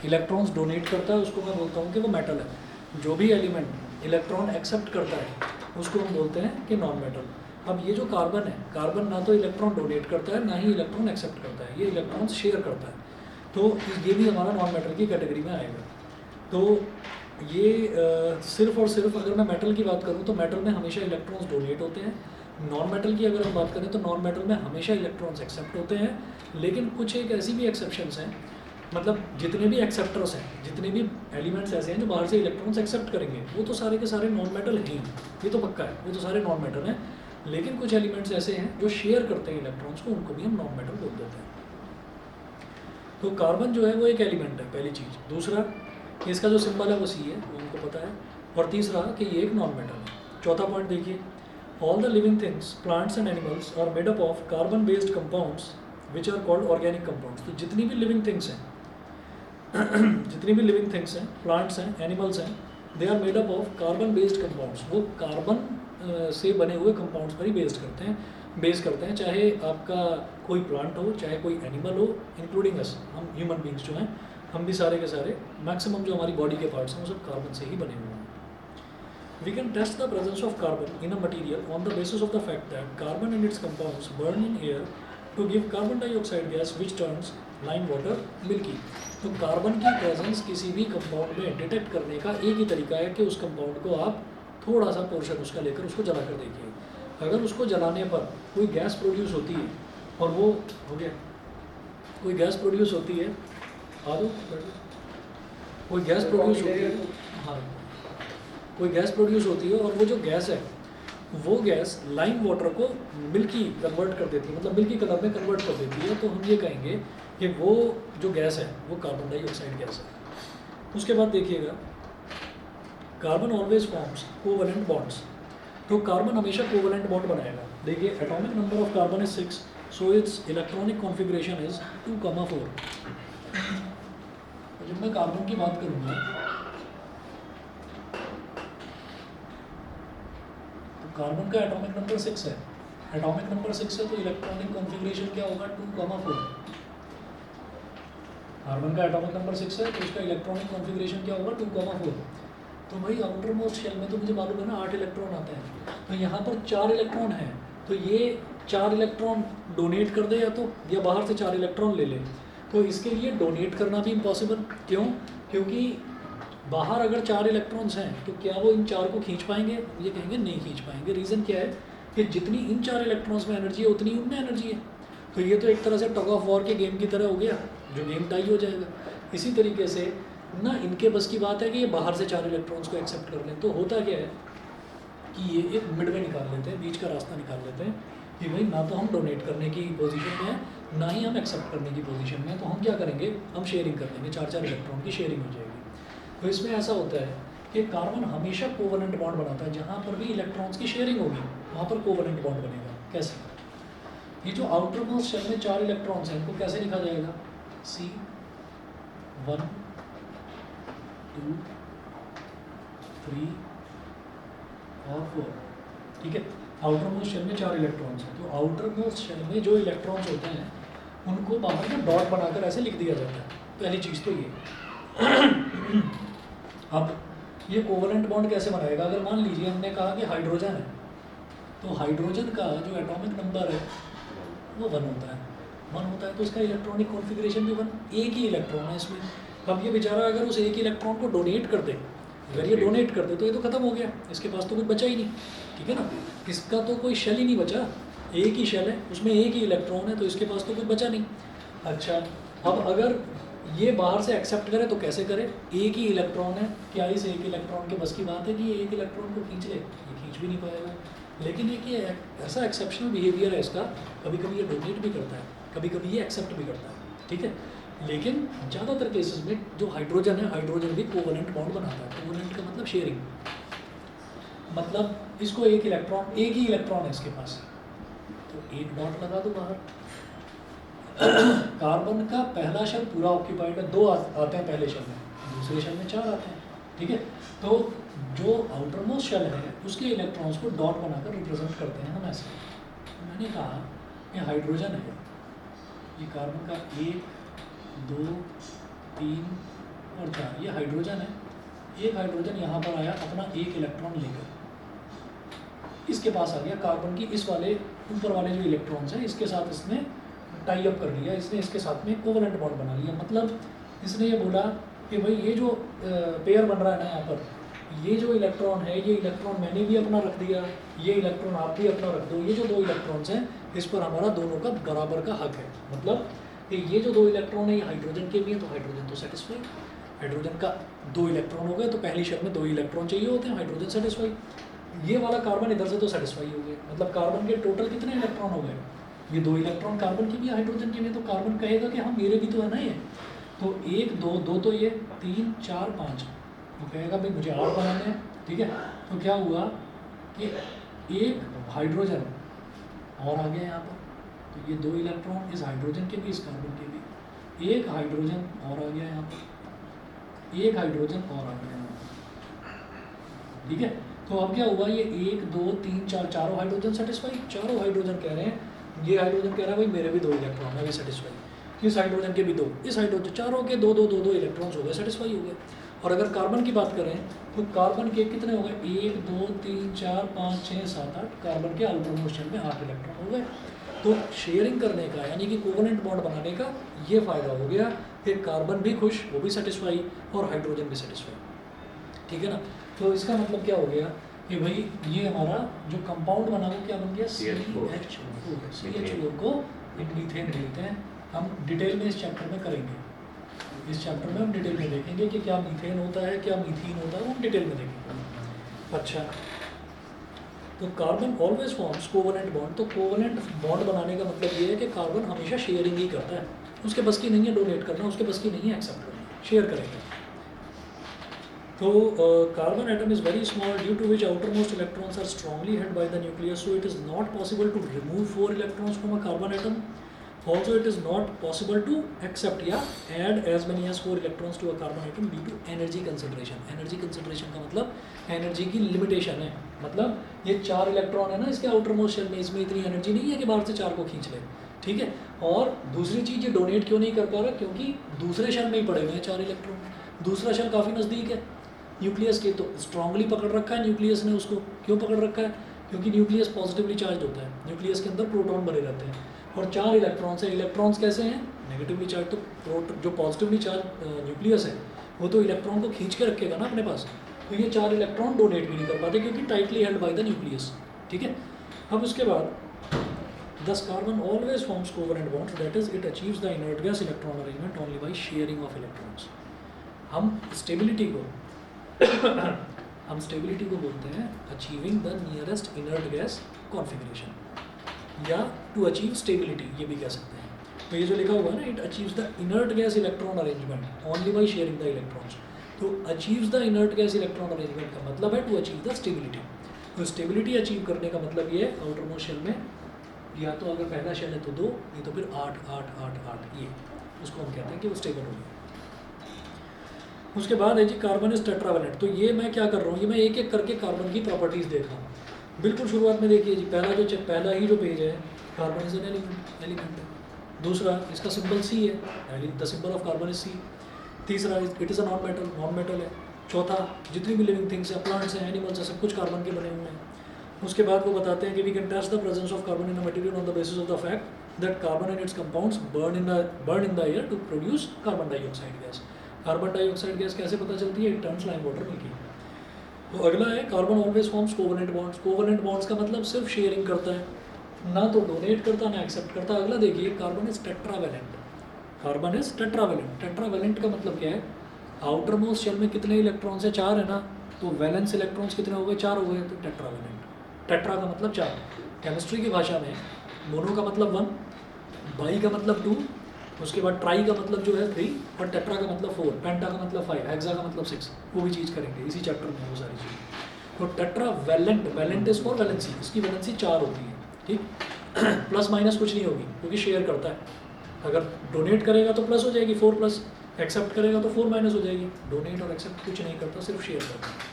Electrons donate करता है उसको मैं बोलता हूँ कि वो मेटल है। जो भी एलिमेंट इलेक्ट्रॉन एक्सेप्ट करता है उसको हम बोलते हैं कि नॉन मेटल। अब ये जो कार्बन है, कार्बन ना तो इलेक्ट्रॉन डोनेट करता है ना ही इलेक्ट्रॉन एक्सेप्ट करता है, ये इलेक्ट्रॉन्स शेयर करता है, तो ये भी हमारा नॉन मेटल की कैटेगरी में आएगा। तो ये सिर्फ और सिर्फ अगर मैं मेटल की बात करूँ तो मेटल में हमेशा इलेक्ट्रॉन्स डोनेट होते हैं। नॉन मेटल की अगर हम बात करें तो नॉन मेटल में हमेशा इलेक्ट्रॉन्स एक्सेप्ट होते हैं, लेकिन कुछ एक ऐसी भी एक्सेप्शंस हैं, मतलब जितने भी एक्सेप्टर्स हैं, जितने भी एलिमेंट्स ऐसे हैं जो बाहर से इलेक्ट्रॉन्स एक्सेप्ट करेंगे, वो तो सारे के सारे नॉन मेटल हैं, ये तो पक्का है, वो तो सारे नॉन मेटल हैं। लेकिन कुछ एलिमेंट्स ऐसे हैं जो शेयर करते हैं इलेक्ट्रॉन्स को, उनको भी हम नॉन मेटल बोल देते हैं। तो कार्बन जो है वो एक एलिमेंट है, पहली चीज़। दूसरा, इसका जो सिंबल है वो सी है, वो उनको पता है। और तीसरा कि ये एक नॉन मेटल है। चौथा पॉइंट देखिए, all the living things, plants and animals are made up of carbon based compounds which are called organic compounds. तो जितनी भी लिविंग थिंग्स हैं जितनी भी लिविंग थिंग्स हैं, प्लांट्स हैं, एनिमल्स हैं, they are made up of carbon based compounds. वो कार्बन से बने हुए कंपाउंड्स पर ही बेस करते हैं, चाहे आपका कोई प्लांट हो, चाहे कोई एनिमल हो, इंक्लूडिंग अस, हम ह्यूमन बींग्स जो हैं, हम भी सारे के सारे मैक्सिमम जो हमारी बॉडी के पार्ट्स हैं वो सब कार्बन से ही बने हुए हैं। We can test the presence of carbon in a material on the basis of the fact that carbon and its compounds burn in air to give carbon dioxide gas which turns lime water milky। तो carbon की presence किसी भी compound में detect करने का एक ही तरीका है कि उस कंपाउंड को आप थोड़ा सा पोर्शन उसका लेकर उसको जला कर देखिए। अगर उसको जलाने पर कोई गैस प्रोड्यूस होती है और वो हो गया, कोई गैस प्रोड्यूस होती है, आ दो, कोई गैस प्रोड्यूस होती है, हाँ, कोई गैस प्रोड्यूस होती है और वो जो गैस है वो गैस लाइम वाटर को मिल्की कन्वर्ट कर देती है, मतलब मिल्की कलर में कन्वर्ट कर देती है, तो हम ये कहेंगे कि वो जो गैस है वो कार्बन डाइऑक्साइड गैस है। उसके बाद देखिएगा, carbon always forms covalent bonds. तो कार्बन हमेशा कोवलेंट बॉन्ड बनाएगा। देखिए, atomic number of carbon is 6, so it's electronic configuration is 2,4। जब मैं कार्बन की बात करूँगा कार्बन का एटॉमिक नंबर 6 है, एटॉमिक नंबर 6 है तो इलेक्ट्रॉनिक कॉन्फ़िगरेशन क्या होगा, 2,4। कार्बन का एटॉमिक नंबर 6 है तो उसका इलेक्ट्रॉनिक कॉन्फ़िगरेशन क्या होगा, 2,4। तो भाई आउटर मोस्ट शेल में तो मुझे मालूम है ना 8 इलेक्ट्रॉन आते हैं, तो यहाँ पर 4 इलेक्ट्रॉन हैं, तो ये 4 इलेक्ट्रॉन डोनेट कर दे या बाहर से 4 इलेक्ट्रॉन ले ले, तो इसके लिए डोनेट करना भी इम्पॉसिबल। क्यों? क्योंकि बाहर अगर 4 इलेक्ट्रॉन्स हैं तो क्या वो इन 4 को खींच पाएंगे? ये कहेंगे नहीं खींच पाएंगे। रीज़न क्या है कि जितनी इन 4 इलेक्ट्रॉन्स में एनर्जी है उतनी उनमें एनर्जी है। तो ये तो एक तरह से टग ऑफ वॉर के गेम की तरह हो गया, जो गेम टाई हो जाएगा। इसी तरीके से ना इनके बस की बात है कि ये बाहर से 4 इलेक्ट्रॉन्स को एक्सेप्ट कर लें, तो होता क्या है कि ये एक मिडवे निकाल लेते हैं, बीच का रास्ता निकाल लेते हैं कि भाई ना तो हम डोनेट करने की पोजीशन में हैं ना ही हम एक्सेप्ट करने की पोजीशन में हैं, तो हम क्या करेंगे, हम शेयरिंग कर लेंगे, 4-4 इलेक्ट्रॉन की शेयरिंग हो जाएगी। तो इसमें ऐसा होता है कि कार्बन हमेशा कोवलेंट बॉन्ड बनाता है, जहाँ पर भी इलेक्ट्रॉन्स की शेयरिंग होगी वहाँ पर कोवलेंट बॉन्ड बनेगा। कैसे? ये जो आउटर मोस्ट शेल में 4 इलेक्ट्रॉन्स हैं इनको कैसे लिखा जाएगा, C1 2 3 और 4, ठीक है। आउटर मोस्ट शेल में 4 इलेक्ट्रॉन्स हैं, तो आउटर मोस्ट शेल में जो इलेक्ट्रॉन्स होते हैं उनको बाहर में डॉट बनाकर ऐसे लिख दिया जाता है। पहली चीज़ तो ये। अब ये कोवलेंट बॉन्ड कैसे बनाएगा? अगर मान लीजिए हमने कहा कि हाइड्रोजन है, तो हाइड्रोजन का जो एटॉमिक नंबर है वो 1 होता है, 1 होता है तो उसका इलेक्ट्रॉनिक कॉन्फ़िगरेशन भी 1, एक ही इलेक्ट्रॉन है इसमें। अब ये बेचारा अगर उस एक इलेक्ट्रॉन को डोनेट कर दे, अगर ये डोनेट कर दे तो ये तो ख़त्म हो गया, इसके पास तो कुछ बचा ही नहीं, ठीक है ना। इसका तो कोई शेल ही नहीं बचा, एक ही शेल है, उसमें एक ही इलेक्ट्रॉन है, तो इसके पास तो कुछ बचा नहीं। अच्छा, अब अगर ये बाहर से एक्सेप्ट करे तो कैसे करे? एक ही इलेक्ट्रॉन है, क्या इस एक इलेक्ट्रॉन के बस की बात है कि ये एक इलेक्ट्रॉन को खींच ले? ये खींच भी नहीं पाएगा। लेकिन ये ऐसा एक्सेप्शनल बिहेवियर है इसका, कभी कभी ये डोनेट भी करता है, कभी कभी ये एक्सेप्ट भी करता है, ठीक है। लेकिन ज़्यादातर केसेस में जो हाइड्रोजन है, हाइड्रोजन भी कोवलेंट बॉन्ड बनाता है। कोवलेंट का मतलब शेयरिंग, मतलब इसको एक ही इलेक्ट्रॉन है इसके पास, तो एक डॉट लगा दो बाहर। कार्बन का पहला शेल पूरा ऑक्यूपाइड है, 2 आते हैं पहले शेल में, दूसरे शेल में 4 आते हैं, ठीक है। तो जो आउटर मोस्ट शेल है उसके इलेक्ट्रॉन्स को डॉट बनाकर रिप्रेजेंट करते हैं हम ऐसे। मैंने कहा ये हाइड्रोजन है, ये कार्बन का 1 2 3 और 4, ये हाइड्रोजन है। एक हाइड्रोजन यहाँ पर आया अपना एक इलेक्ट्रॉन लेकर, इसके पास आ गया कार्बन की इस वाले ऊपर वाले जो इलेक्ट्रॉन्स हैं इसके साथ इसने टाई अप कर लिया, इसने इसके साथ में कोवलेंट बॉन्ड बना लिया। मतलब इसने ये बोला कि भाई ये जो पेयर बन रहा है ना यहाँ पर, ये जो इलेक्ट्रॉन है ये इलेक्ट्रॉन मैंने भी अपना रख दिया, ये इलेक्ट्रॉन आप भी अपना रख दो, ये जो दो इलेक्ट्रॉन्स हैं इस पर हमारा दोनों का बराबर का हक है। मतलब कि ये जो दो इलेक्ट्रॉन है ये हाइड्रोजन के भी हैं तो हाइड्रोजन तो सेटिस्फाई, हाइड्रोजन का दो इलेक्ट्रॉन हो गए तो पहली शर्त में दो इलेक्ट्रॉन चाहिए होते हैं, हाइड्रोजन सेटिस्फाई। ये वाला कार्बन इधर से तो सेटिस्फाई हो गया, मतलब कार्बन के टोटल कितने इलेक्ट्रॉन हो गए, ये दो इलेक्ट्रॉन कार्बन की भी हाइड्रोजन की भी, तो कार्बन कहेगा कि हाँ मेरे भी तो है ना ये, तो 1 2 2 तो ये 3 4 5, तो कहेगा भाई मुझे 8 बनाने हैं, ठीक है। तो क्या हुआ कि एक हाइड्रोजन और आ गया यहाँ पर, तो ये दो इलेक्ट्रॉन इस हाइड्रोजन के भी इस कार्बन के भी, एक हाइड्रोजन और आ गया यहाँ पर, एक हाइड्रोजन और आ गया यहाँ पर, ठीक है। तो अब क्या हुआ, ये 1 2 3 4 चारों हाइड्रोजन सेटिस्फाई, चारों हाइड्रोजन कह रहे हैं, ये हाइड्रोजन कह रहा है भाई मेरे भी दो इलेक्ट्रॉन है भी सेटिस्फाई, इस हाइड्रोजन के भी दो, इस हाइड्रोजन चारों के दो दो दो दो इलेक्ट्रॉन्स हो गए सेटिस्फाई हो गए। और अगर कार्बन की बात करें तो कार्बन के कितने हो गए, 1 2 3 4 5 6 7 8, कार्बन के आउटरमोस्ट शेल में 8 इलेक्ट्रॉन हो गए। तो शेयरिंग करने का यानी कि कोवलेंट बॉन्ड बनाने का ये फ़ायदा हो गया, फिर कार्बन भी खुश, वो भी सेटिस्फाई और हाइड्रोजन भी सेटिस्फाई, ठीक है ना। तो इसका मतलब क्या हो गया कि भाई ये हमारा जो कंपाउंड बना वो क्या बन गया, CH4 को एक मीथेन लेते हैं। हम डिटेल में इस चैप्टर में करेंगे, इस चैप्टर में हम डिटेल में देखेंगे कि क्या मीथेन होता है क्या मीथीन होता है, वो हम डिटेल में देखेंगे। अच्छा, तो carbon always forms covalent bond, तो कोवलेंट बॉन्ड बनाने का मतलब ये है कि कार्बन हमेशा शेयरिंग ही करता है, उसके बस की नहीं है डोनेट करना, उसके बस की नहीं है एक्सेप्ट करना, शेयर करेगा। तो carbon atom is very small due to which outermost electrons are strongly held by the nucleus, so it is not possible to remove 4 electrons from a carbon atom. Also it is not possible to accept या add as many as 4 electrons to a carbon atom due to energy consideration. Energy consideration का मतलब energy की limitation है, मतलब ये 4 electron है ना इसके आउटरमोस्ट शेल में, इसमें इतनी एनर्जी नहीं है कि बाहर से 4 को खींच ले, ठीक है। और दूसरी चीज़ ये डोनेट क्यों नहीं कर पा रहा, क्योंकि दूसरे शेल में ही पड़े हुए हैं 4 इलेक्ट्रॉन, दूसरा शेल काफ़ी नज़दीक है न्यूक्लियस के, तो स्ट्रांगली पकड़ रखा है न्यूक्लियस ने उसको। क्यों पकड़ रखा है, क्योंकि न्यूक्लियस पॉजिटिवली चार्ज होता है, न्यूक्लियस के अंदर प्रोटॉन भरे रहते हैं और 4 इलेक्ट्रॉन्स हैं। इलेक्ट्रॉन्स कैसे हैं, नेगेटिवली चार्ज, तो जो पॉजिटिवली चार्ज न्यूक्लियस है वो तो इलेक्ट्रॉन को खींच के रखेगा ना अपने पास, तो ये 4 इलेक्ट्रॉन डोनेट भी नहीं कर पाते क्योंकि tightly held by the nucleus, ठीक है। अब उसके बाद दस carbon always forms covalent bonds, that is it achieves the inert gas electron arrangement only by sharing of electrons. हम स्टेबिलिटी को हम स्टेबिलिटी को बोलते हैं achieving the nearest inert gas configuration, या टू अचीव स्टेबिलिटी ये भी कह सकते हैं। तो ये जो लिखा हुआ है ना, it achieves the inert gas electron arrangement only by sharing the electrons, तो achieves the inert gas electron arrangement का मतलब है टू अचीव द स्टेबिलिटी। तो स्टेबिलिटी अचीव करने का मतलब ये है आउटरमोस्ट शेल में या तो अगर पहला शेल है तो 2, नहीं तो फिर 8 8 8 8, ये उसको हम कहते हैं कि वो स्टेबल हो गया। उसके बाद है जी कार्बन इज टेट्रावेलेंट। तो ये मैं क्या कर रहा हूँ, ये मैं एक एक करके कार्बन की प्रॉपर्टीज़ देख रहा हूँ। बिल्कुल शुरुआत में देखिए जी, पहला ही जो पेज है, कार्बन इज एन एलिमेंट है। दूसरा इसका सिंबल सी है, the symbol of carbon is C. तीसरा it is a non metal है। चौथा जितनी भी लिविंग थिंग्स हैं, प्लांट्स हैं, एनिमल्स हैं, सब कुछ कार्बन के बने हुए हैं। उसके बाद वो बताते हैं कि we can test the presence of carbon in a material on the basis of the fact that carbon and its compounds burn in the air to produce carbon dioxide gas. Carbon dioxide gas कैसे पता चलती है, it turns lime water milky. तो अगला है carbon always forms covalent bonds. Covalent bonds का मतलब सिर्फ शेयरिंग करता है, ना तो डोनेट करता ना एक्सेप्ट करता। अगला देखिए carbon is tetravalent. Carbon is tetravalent. Tetravalent का मतलब क्या है, आउटर मोस्ट शेल में कितने इलेक्ट्रॉन्स है, 4 है ना, तो वैलेंस इलेक्ट्रॉन्स कितने हो गए, 4 हो गए, तो टेट्रावेलेंट। टेट्रा का मतलब 4। केमिस्ट्री की भाषा में मोनो का मतलब 1, बाई का मतलब 2, उसके बाद ट्राई का मतलब जो है 3, और टेट्रा का मतलब 4, पेंटा का मतलब 5, हेक्सा का मतलब 6। वो भी चीज़ करेंगे इसी चैप्टर में वो सारी चीज़। तो tetravalent is four valency, इसकी वैलेंसी 4 होती है, ठीक। प्लस माइनस कुछ नहीं होगी क्योंकि शेयर करता है। अगर डोनेट करेगा तो प्लस हो जाएगी 4+, एक्सेप्ट करेगा तो 4- हो जाएगी। डोनेट और एक्सेप्ट कुछ नहीं करता, सिर्फ शेयर करता है।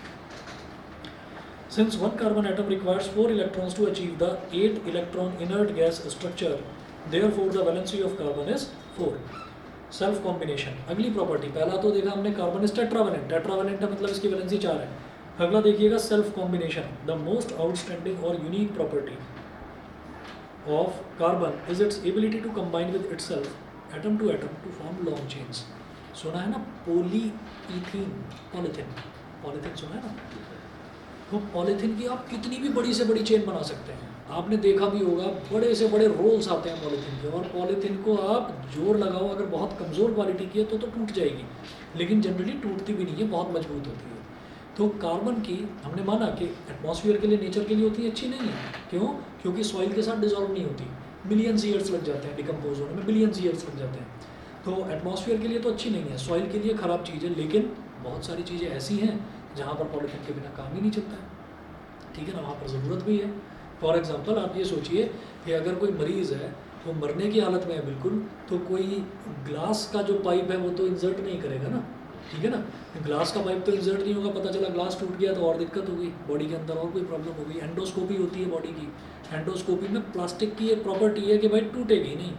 Since one carbon atom requires 4 electrons to achieve the 8 electron inert gas structure, therefore the valency of carbon is 4. Self combination. अगली प्रॉपर्टी, पहला तो देखा हमने कार्बन इज टेट्रावेलेंट, टेट्रावेलेंट है मतलब इसकी वैलेंसी 4 है। अगला देखिएगा self combination, the most outstanding और unique property of carbon is its ability to combine with itself atom to form long chains. सुना है ना पॉलीइथीन, पॉलीथिन, पॉलीथिन सुना है ना। तो पॉलीथिन की आप कितनी भी बड़ी से बड़ी चेन बना सकते हैं। आपने देखा भी होगा बड़े से बड़े रोल्स आते हैं पॉलीथिन के, और पॉलीथिन को आप जोर लगाओ अगर बहुत कमज़ोर क्वालिटी की है तो टूट जाएगी, लेकिन जनरली टूटती भी नहीं है, बहुत मजबूत होती है। तो कार्बन की हमने माना कि एटमॉस्फेयर के लिए, नेचर के लिए होती है अच्छी नहीं है। क्यों? क्योंकि सॉइल के साथ डिजॉल्व नहीं होती, मिलियंस ईयर्स लग जाते हैं डिकम्पोज होने में, बिलियंस ईयर्स लग जाते हैं। तो एटमॉस्फेयर के लिए तो अच्छी नहीं है, सॉइल के लिए ख़राब चीज़ है, लेकिन बहुत सारी चीज़ें ऐसी हैं जहाँ पर पॉलीथिन के बिना काम ही नहीं चलता है, ठीक है ना, वहाँ पर ज़रूरत भी है। फॉर एग्जांपल आप ये सोचिए कि अगर कोई मरीज़ है वो मरने की हालत में है बिल्कुल, तो कोई ग्लास का जो पाइप है वो तो इंसर्ट नहीं करेगा ना, ठीक है ना। ग्लास का पाइप तो इंसर्ट नहीं होगा, पता चला ग्लास टूट गया तो और दिक्कत हो गई, बॉडी के अंदर और कोई प्रॉब्लम हो गई। एंडोस्कोपी होती है बॉडी की, एंडोस्कोपी में प्लास्टिक की एक प्रॉपर्टी है कि भाई टूटेगी नहीं।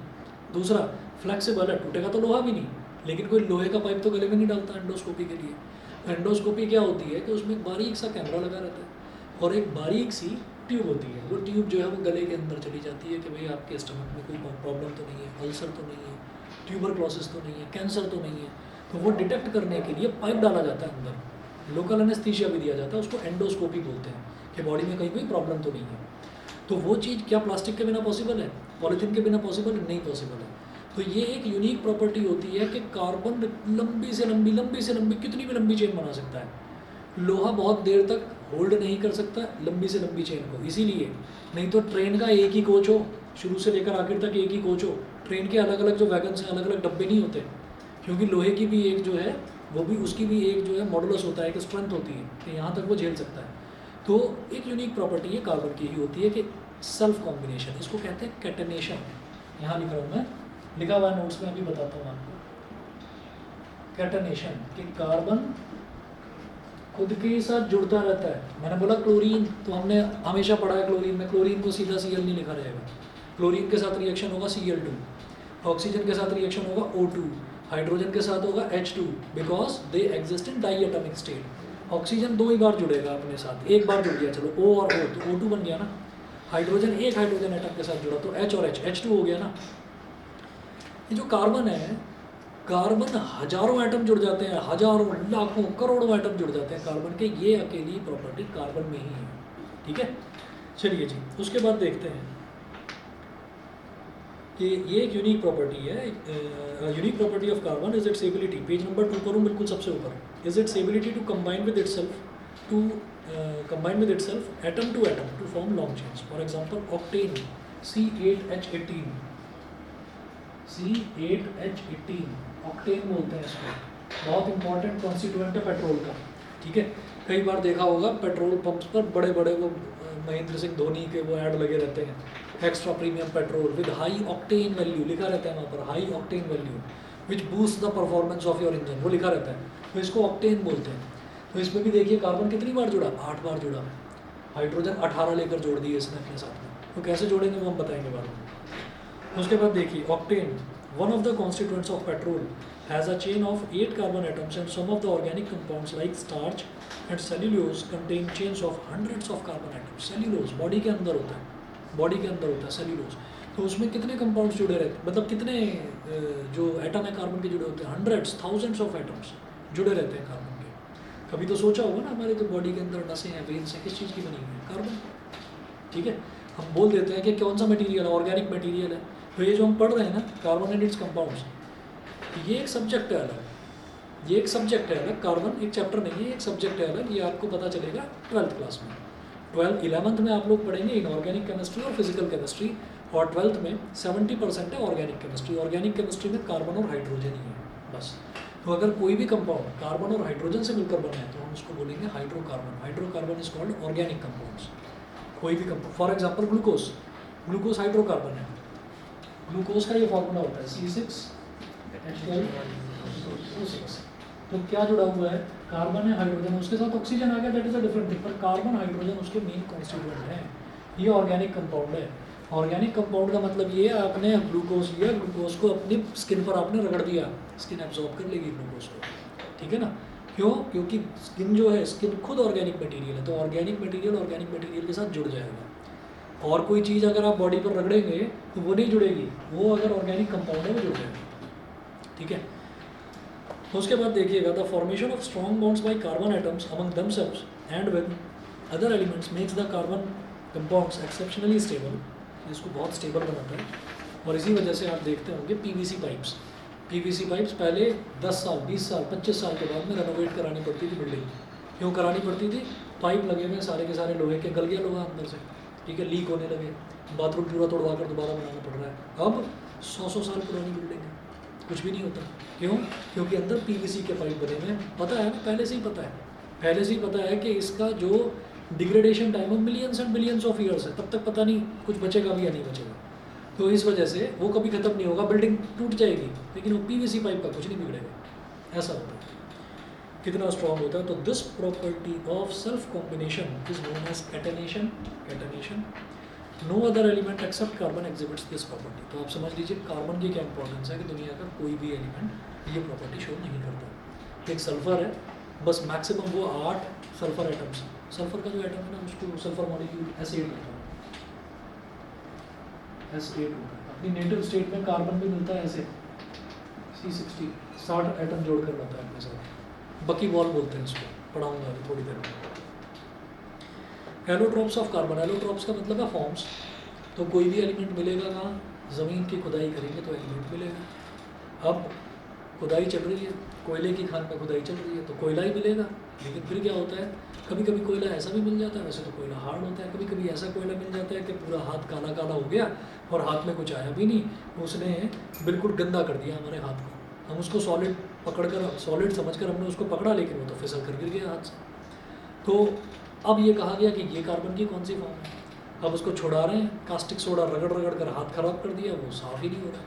दूसरा, फ्लेक्सिबल है, टूटेगा तो लोहा भी नहीं, लेकिन कोई लोहे का पाइप तो गले में नहीं डालता एंडोस्कोपी के लिए। एंडोस्कोपी क्या होती है कि उसमें एक बारीक सा कैमरा लगा रहता है और एक बारीक सी ट्यूब होती है। वो ट्यूब जो है वो गले के अंदर चली जाती है कि भाई आपके स्टमक में कोई प्रॉब्लम तो नहीं है, अल्सर तो नहीं है, ट्यूबरक्लोसिस तो नहीं है, कैंसर तो नहीं है। तो वो डिटेक्ट करने के लिए पाइप डाला जाता है अंदर, लोकल एनेस्थीसिया भी दिया जाता है, उसको एंडोस्कोपी बोलते हैं कि बॉडी में कहीं कोई प्रॉब्लम तो नहीं है। तो वो चीज़ क्या प्लास्टिक के बिना पॉसिबल है? पॉलीथीन के बिना पॉसिबल नहीं पॉसिबल है। तो ये एक यूनिक प्रॉपर्टी होती है कि कार्बन लंबी से लंबी कितनी भी लंबी चेन बना सकता है। लोहा बहुत देर तक होल्ड नहीं कर सकता लंबी से लंबी चेन को, इसीलिए नहीं तो ट्रेन का एक ही कोच हो, शुरू से लेकर आखिर तक एक ही कोच हो, ट्रेन के अलग अलग जो वैगन हैं अलग अलग डब्बे नहीं होते, क्योंकि लोहे की भी एक जो है वो भी उसकी भी एक जो है मॉडुलस होता है, एक स्ट्रेंथ होती है कि यहाँ तक वो झेल सकता है। तो एक यूनिक प्रॉपर्टी है कार्बन की ही होती है कि सेल्फ कॉम्बिनेशन, इसको कहते हैं कैटेनेशन। यहाँ लिख रहा हूँ मैं, लिखा हुआ नोट्स में, अभी बताता हूँ आपको। कैटेनेशन कि कार्बन खुद के साथ जुड़ता रहता है। मैंने बोला क्लोरीन, तो हमने हमेशा पढ़ा है क्लोरीन में, क्लोरीन को सीधा Cl नहीं लिखा रहेगा, क्लोरीन के साथ रिएक्शन होगा Cl2, ऑक्सीजन के साथ रिएक्शन होगा O2, हाइड्रोजन के साथ होगा H2, because they exist in diatomic state. Oxygen 2 ही बार जुड़ेगा अपने साथ, एक बार जुड़ गया चलो O और O, तो O2 बन गया ना। हाइड्रोजन एक हाइड्रोजन एटम के साथ जुड़ा तो H और H, H2 हो गया ना। ये जो कार्बन है, कार्बन हजारों एटम जुड़ जाते हैं, हजारों लाखों करोड़ों एटम जुड़ जाते हैं कार्बन के, ये अकेली प्रॉपर्टी कार्बन में ही है, ठीक है। चलिए जी, उसके बाद देखते हैं कि ये एक यूनिक प्रॉपर्टी है। Unique property of carbon is its ability, page number 2 करूँ बिल्कुल सबसे ऊपर, is its ability to combine with itself atom to form long chains. For example octane C8H18, C8H18 octane बोलते हैं इसको, बहुत इंपॉर्टेंट कॉन्स्टिट्यूएंट है पेट्रोल का, ठीक है। कई बार देखा होगा पेट्रोल पंप्स पर बड़े बड़े वो महेंद्र सिंह धोनी के वो ऐड लगे रहते हैं, extra premium petrol with high octane value लिखा रहता है वहाँ पर, high octane value which boost the performance of your engine, वो लिखा रहता है, तो इसको ऑक्टेन बोलते हैं। तो इसमें भी देखिए कार्बन कितनी बार जुड़ा, 8 बार जुड़ा, हाइड्रोजन 18 लेकर जोड़ दिए इसने अपने साथ में, तो कैसे जोड़ेंगे वो हम बताएंगे बाद में। उसके बाद देखिए octane, one of the constituents of petrol, has a chain of 8 carbon atoms, and some of the organic compounds like starch and cellulose contain chains of hundreds of carbon atoms. Cellulose body के अंदर होता है, body के अंदर होता है cellulose, तो उसमें कितने कंपाउंड्स जुड़े रहते हैं, मतलब कितने जो एटम है कार्बन के जुड़े होते हैं, हंड्रेड्स थाउजेंड्स ऑफ एटम्स जुड़े रहते हैं कार्बन के। कभी तो सोचा होगा ना, हमारे जो बॉडी के अंदर नसें हैं, वेन्स हैं, किस चीज़ की बनी हुई है, कार्बन, ठीक है। हम बोल देते हैं कि कौन सा मटीरियल है, ऑर्गेनिक मटीरियल है। तो ये जो हम पढ़ रहे हैं ना कार्बन एंड इट्स कंपाउंड्स, ये एक सब्जेक्ट है अलग, ये एक सब्जेक्ट है अलग, कार्बन एक चैप्टर नहीं है, एक सब्जेक्ट है अलग, ये आपको पता चलेगा 12th क्लास में। 11th में आप लोग पढ़ेंगे इनऑर्गेनिक केमिस्ट्री और फिजिकल केमिस्ट्री, और 12th में 70% है ऑर्गेनिक केमिस्ट्री। ऑर्गेनिक केमिस्ट्री में कार्बन और हाइड्रोजन ही है बस। तो अगर कोई भी कंपाउंड कार्बन और हाइड्रोजन से मिलकर बना है तो हम उसको बोलेंगे hydrocarbon. Hydrocarbon is called organic compounds. कोई भी compound, for example glucose, glucose hydrocarbon है। ग्लूकोज का ये फॉर्मूला होता है C6H12O6। तो क्या जुड़ा हुआ है, कार्बन है, हाइड्रोजन, उसके साथ ऑक्सीजन आ गया, that is a different thing, पर कार्बन हाइड्रोजन उसके मेन कॉन्स्टिट्यूएंट हैं। ये ऑर्गेनिक कंपाउंड है। ऑर्गेनिक कंपाउंड का मतलब ये है आपने ग्लूकोज लिया, ग्लूकोज को अपनी स्किन पर आपने रगड़ दिया, स्किन एब्जॉर्ब कर लेगी ग्लूकोज को, ठीक है ना। क्यों? क्योंकि स्किन जो है, स्किन खुद ऑर्गेनिक मटेरियल है, तो ऑर्गेनिक मटेरियल के साथ जुड़ जाएगा। और कोई चीज़ अगर आप बॉडी पर रगड़ेंगे तो वो नहीं जुड़ेगी, वो अगर ऑर्गेनिक कंपाउंड है वो जुड़ जाएगा, ठीक है। उसके बाद देखिएगा, the formation of strong bonds by carbon atoms among themselves and with other elements makes the carbon compounds exceptionally stable, इसको बहुत स्टेबल बनाता है। और इसी वजह से आप देखते होंगे पीवीसी पाइप्स पहले 10 साल 20 साल 25 साल के बाद में रेनोवेट करानी पड़ती थी बिल्डिंग। क्यों करानी पड़ती थी? पाइप लगे हुए सारे के सारे लोहे के, गल गया लोहा अंदर से, ठीक है, लीक होने लगे, बाथरूम पूरा तोड़वा कर दोबारा बनाना पड़ रहा है। अब 100 साल पुरानी बिल्डिंग है, कुछ भी नहीं होता। क्यों? क्योंकि अंदर पीवीसी के पाइप बने हुए हैं। पता है, पहले से ही पता है कि इसका जो degradation time of millions and billions of years है, तब तक पता नहीं कुछ बचेगा भी या नहीं बचेगा। तो इस वजह से वो कभी ख़त्म नहीं होगा, बिल्डिंग टूट जाएगी लेकिन वो पीवीसी पाइप का कुछ नहीं बिगड़ेगा, ऐसा होता है। कितना स्ट्रॉन्ग होता है? तो this property of self combination is known as catenation. No other element except carbon exhibits this property. तो आप समझ लीजिए कार्बन की क्या इंपॉर्टेंस है कि दुनिया का कोई भी एलिमेंट ये प्रॉपर्टी शो नहीं करता। एक सल्फर है, बस मैक्सिमम वो 8 सल्फर एटम्स, सल्फर का जो एटम है ना उसको सल्फर मॉलिक्यूल S8 होता है, S8 होता है। अपनी नेटिव स्टेट में कार्बन भी मिलता है ऐसे C60 60 एटम जोड़कर रहता है अपने साथ, बकी बॉल बोलते हैं इसको, पढ़ाऊंगा अभी थोड़ी देर में। एलोट्रॉप्स ऑफ कार्बन, एलोट्रॉप्स का मतलब है फॉर्म्स। तो कोई भी एलिमेंट मिलेगा कहाँ? ज़मीन की खुदाई करेंगे तो एलिमेंट मिलेगा। अब खुदाई चल रही है, कोयले की खान में खुदाई चल रही है तो कोयला ही मिलेगा। लेकिन फिर क्या होता है, कभी कभी कोयला ऐसा भी मिल जाता है, वैसे तो कोयला हार्ड होता है, कभी कभी ऐसा कोयला मिल जाता है कि पूरा हाथ काला काला हो गया और हाथ में कुछ आया भी नहीं, उसने बिल्कुल गंदा कर दिया हमारे हाथ को। हम उसको सॉलिड पकड़कर, सॉलिड समझकर हमने उसको पकड़ा, लेकिन वो तो फिसल कर गिर गया हाथ से। तो अब ये कहा गया कि ये कार्बन की कौन सी फॉर्म है। अब उसको छुड़ा रहे हैं, कास्टिक सोडा रगड़ रगड़ कर हाथ खराब कर दिया, वो साफ ही नहीं हो रहा,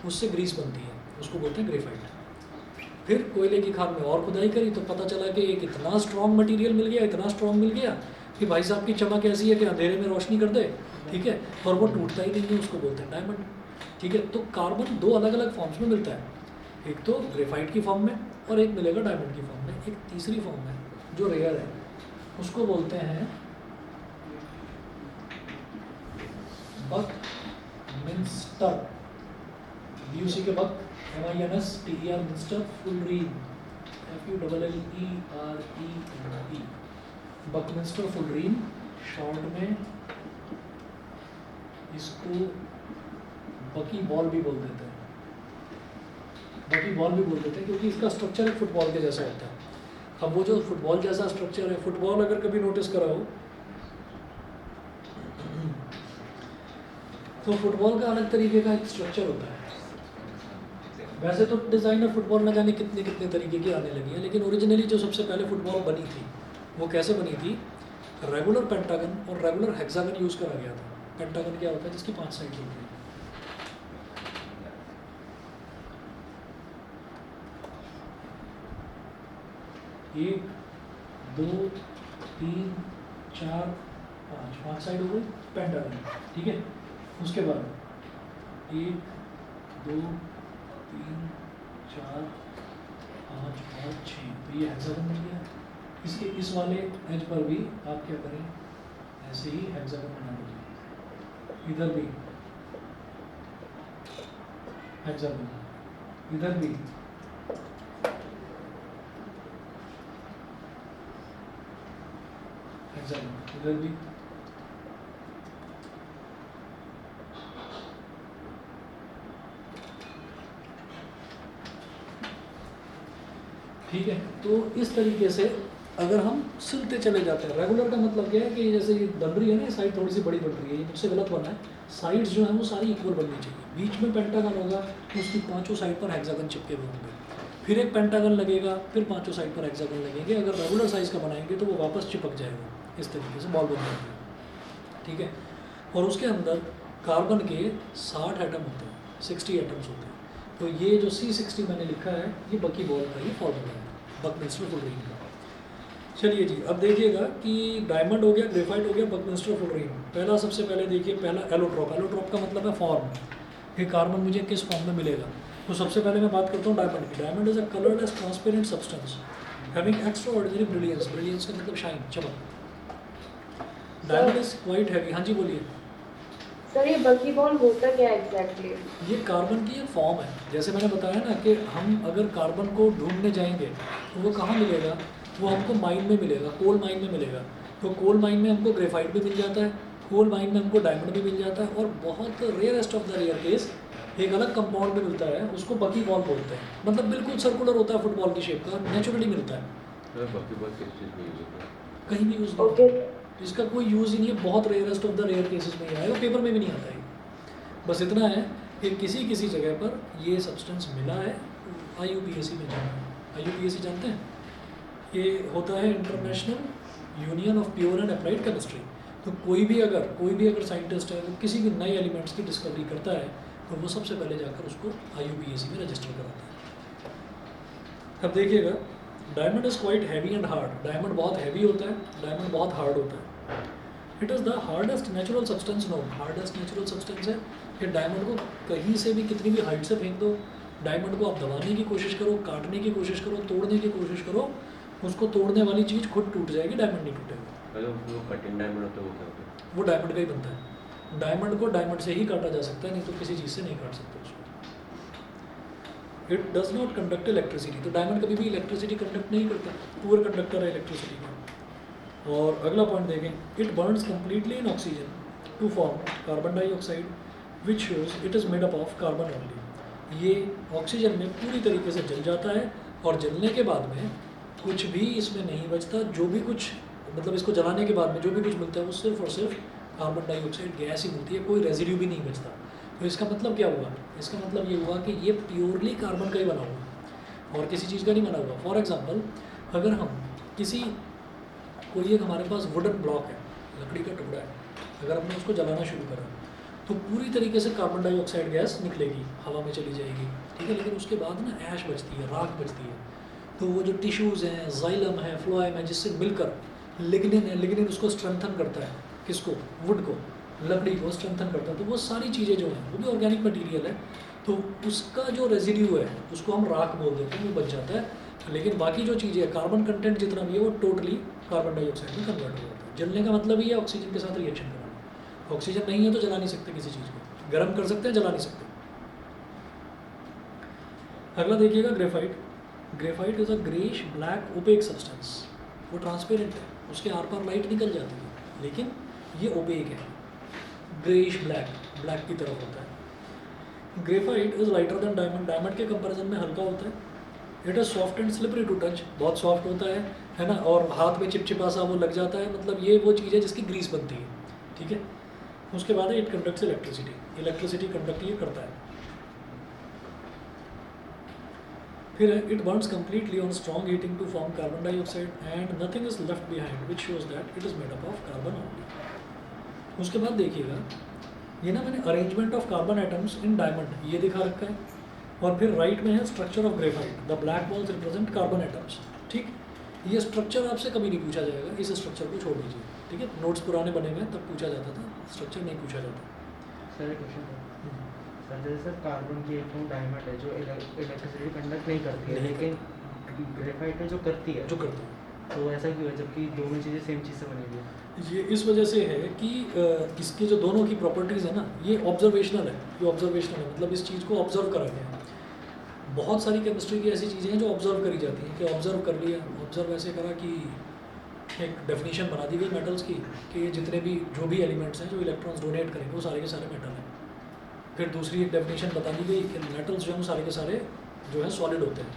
उससे ग्रीस बनती है, उसको बोलते हैं ग्रेफाइट। फिर कोयले की खान में और खुदाई करी तो पता चला कि एक इतना स्ट्रॉन्ग मटेरियल मिल गया, इतना स्ट्रॉन्ग मिल गया कि भाई साहब की चमक ऐसी है कि अंधेरे में रोशनी कर दे, ठीक है, और वो टूटता ही नहीं है, उसको बोलते हैं डायमंड, ठीक है। तो कार्बन 2 अलग अलग फॉर्म्स में मिलता है, एक तो ग्रेफाइट की फॉर्म में और एक मिलेगा डायमंड की फॉर्म में। एक तीसरी फॉर्म है जो रेयर है, उसको बोलते हैं बकमिंस्टर, BUC के buck, MINSTER minster, fullerene FULLEREE, Buckminster fullerene short में, इसको बकी बॉल भी बोल देते हैं, क्योंकि इसका स्ट्रक्चर एक फुटबॉल के जैसा होता है। अब वो जो फुटबॉल जैसा स्ट्रक्चर है, फुटबॉल अगर कभी नोटिस करा हो तो फुटबॉल का अलग तरीके का एक स्ट्रक्चर होता है। वैसे तो डिज़ाइनर फुटबॉल न जाने कितने कितने तरीके की आने लगी है, लेकिन ओरिजिनली जो सबसे पहले फुटबॉल बनी थी वो कैसे बनी थी? रेगुलर पेंटागन और रेगुलर हेक्सागन यूज़ करा गया था। पेंटागन क्या होता है? जिसकी 5 साइड होती है। एक, 2, 3, 4, 5 साइड हो गई पेंटागन, ठीक है। उसके बाद 1, 2, 3, 4, 5 और 6, तो ये हेक्सागन बन गया। इसके इस वाले एज पर भी आप क्या करें, ऐसे ही हेक्सागन बना लीजिए, इधर भी हेक्सागन, इधर भी हेक्सागन, इधर भी, ठीक है। तो इस तरीके से अगर हम सिलते चले जाते हैं, रेगुलर का मतलब क्या है कि जैसे ये बन रही है ना, साइड थोड़ी सी बड़ी बन रही है, ये मुझसे गलत बना है। साइड्स जो है वो सारी इक्वल बननी चाहिए, बीच में पेंटागन होगा तो उसकी 5 साइड पर हेक्सागन चिपके हुए होंगे, फिर एक पेंटागन लगेगा, फिर 5 साइड पर हेक्सागन लगेंगे। अगर रेगुलर साइज़ का बनाएंगे तो वो वापस चिपक जाएगा, इस तरीके से बॉल बन जाएगी, ठीक है। और उसके अंदर कार्बन के 60 एटम होते हैं, 60 एटम्स होते हैं। तो ये जो C60 मैंने लिखा है, ये बकी बॉल का ही फॉर्मूला है, बकमिंस्टर फुलरीन का। चलिए जी, अब देखिएगा कि डायमंड हो गया, ग्रेफाइट हो गया, बकमिंस्टर फुलरिन। पहला सबसे पहले देखिए, पहला एलोट्रॉप। एलोट्रॉप का मतलब है फॉर्म, कि कार्बन मुझे किस फॉर्म में मिलेगा। तो सबसे पहले मैं बात करता हूँ डायमंड की। Diamond is a colourless transparent substance having extra ordinary brilliance. Brilliance का मतलब शाइन, चमक। Diamond is quite heavy. हाँ जी बोलिए। सर ये बकीबॉल होता क्या एग्जैक्टली? ये कार्बन की एक फॉर्म है। जैसे मैंने बताया ना कि हम अगर कार्बन को ढूंढने जाएंगे तो वो कहाँ मिलेगा, वो हमको माइन में मिलेगा, कोल माइन में मिलेगा। तो कोल माइन में हमको ग्रेफाइट भी मिल जाता है, कोल माइन में हमको डायमंड भी मिल जाता है, और बहुत rarest of the rare case एक अलग कंपाउंड में मिलता है, उसको बकी बॉल बोलते हैं। मतलब बिल्कुल सर्कुलर होता है, फुटबॉल की शेप का, नेचुरली मिलता है। बकीबॉल किस चीज़ में यूज होता है? कहीं भी यूज़ नहीं ओके। होता, इसका कोई यूज़ ही नहीं है। बहुत rarest of the rare cases में ही आएगा, पेपर में भी नहीं आता है। बस इतना है कि किसी किसी जगह पर ये सब्सटेंस मिला है। IUPAC में जाना है। IUPAC जानते हैं? ये होता है international union of pure and applied chemistry. तो कोई भी अगर साइंटिस्ट है, वो किसी भी नए एलिमेंट्स की डिस्कवरी करता है, तो वो सबसे पहले जाकर उसको IUPAC में रजिस्टर कराता है। अब देखिएगा, diamond is quite heavy and hard. Diamond बहुत हैवी होता है, डायमंड बहुत हार्ड होता है। It is the hardest natural substance known. Hardest natural substance है कि डायमंड को कहीं से भी, कितनी भी हाइट से फेंक दो, डायमंड को आप दबाने की कोशिश करो, काटने की कोशिश करो, तोड़ने की कोशिश करो, उसको तोड़ने वाली चीज़ खुद टूट जाएगी, डायमंड नहीं टूटेगा। अगर वो कठिन डायमंड होता है वो क्या होता है? वो डायमंड का ही बनता है। डायमंड को डायमंड से ही काटा जा सकता है, नहीं तो किसी चीज़ से नहीं काट सकते उसको। It does not conduct electricity. तो डायमंड कभी भी इलेक्ट्रिसिटी कंडक्ट नहीं करता, पुअर कंडक्टर है इलेक्ट्रिसिटी का। और अगला पॉइंट देखें, it burns completely in oxygen to form carbon dioxide which shows it is made up of carbon only. ये ऑक्सीजन में पूरी तरीके से जल जाता है, और जलने के बाद में कुछ भी इसमें नहीं बचता। जो भी कुछ, मतलब इसको जलाने के बाद में जो भी कुछ मिलता है वो सिर्फ और सिर्फ कार्बन डाइऑक्साइड गैस ही मिलती है, कोई रेजिड्यू भी नहीं बचता। तो इसका मतलब क्या हुआ? इसका मतलब ये हुआ कि ये प्योरली कार्बन का ही बना हुआ, और किसी चीज़ का नहीं बना हुआ। फॉर एग्जांपल, अगर हम किसी, कोई एक हमारे पास वुडन ब्लॉक है, लकड़ी का टुकड़ा है, अगर हमने उसको जलाना शुरू करा तो पूरी तरीके से कार्बन डाइऑक्साइड गैस निकलेगी, हवा में चली जाएगी, ठीक है। लेकिन उसके बाद ना ऐश बचती है, राख बचती है। तो वो जो टिश्यूज़ हैं, जाइलम है, फ्लोएम है, जिससे मिलकर लिग्निन है, लिग्निन उसको स्ट्रेंथन करता है, किसको? वुड को, लकड़ी को स्ट्रेंथन करता है। तो वो सारी चीज़ें जो हैं वो भी ऑर्गेनिक मटेरियल है, तो उसका जो रेजिड्यू है उसको हम राख बोल देते हैं, वो बच जाता है। लेकिन बाकी जो चीज़ें है, कार्बन कंटेंट जितना भी है वो टोटली कार्बन डाइऑक्साइड में कन्वर्ट हो जाता है। जलने का मतलब ही है ऑक्सीजन के साथ रिएक्शन करना। ऑक्सीजन नहीं है तो जला नहीं सकते किसी चीज़ को, गर्म कर सकते हैं, जला नहीं सकते। अगला देखिएगा, graphite. Graphite is a greyish black opaque substance. वो ट्रांसपेरेंट है, उसके आर पार लाइट निकल जाती है, लेकिन ये ओपेक है, ग्रेश ब्लैक, ब्लैक की तरफ होता है। Graphite is lighter than diamond. Diamond के कंपैरिजन में हल्का होता है। It is soft and slippery to touch. बहुत सॉफ्ट होता है ना, और हाथ में चिपचिपा सा वो लग जाता है। मतलब ये वो चीज़ है जिसकी ग्रीस बनती है, ठीक है। उसके बाद है, it conducts electricity. Electricity conduct ये करता है। फिर है, it burns completely on strong heating to form carbon dioxide and nothing is left behind which shows that it is made up of carbon only. उसके बाद देखिएगा, ये ना मैंने arrangement of carbon atoms in diamond ये दिखा रखा है, और फिर राइट में है structure of graphite. The black balls represent carbon atoms, ठीक। ये स्ट्रक्चर आपसे कभी नहीं पूछा जाएगा, इस स्ट्रक्चर को छोड़ दीजिए, ठीक है। नोट्स पुराने बने हुए हैं, तब पूछा जाता था, स्ट्रक्चर नहीं पूछा जाता। सर एक क्वेश्चन है सर, जैसे सर कार्बन की एक फॉर्म डायमंड है जो इलेक्ट्रिसिटी कंडक्ट नहीं करती है, नहीं लेकिन ग्रेफाइट है जो करती है, जो करते हैं तो ऐसा क्यों है जबकि दोनों चीज़ें सेम चीज़ से बनी हुई है? ये इस वजह से है कि इसके जो दोनों की प्रॉपर्टीज़ है ना, ये ऑब्जर्वेशनल है। ये ऑब्जर्वेशनल है, मतलब इस चीज़ को ऑब्जर्व करा गया है। बहुत सारी केमिस्ट्री की ऐसी चीज़ें हैं जो ऑब्जर्व करी जाती हैं, कि ऑब्जर्व कर लिया। ऑब्जर्व ऐसे करा कि एक डेफिनेशन बना दी गई मेटल्स की, कि ये जितने भी जो भी एलिमेंट्स हैं जो इलेक्ट्रॉन्स डोनेट करेंगे वो सारे के सारे मेटल हैं। फिर दूसरी एक डेफिनेशन बता दी गई कि मेटल्स जो हैं वो सारे के सारे जो है सॉलिड होते हैं।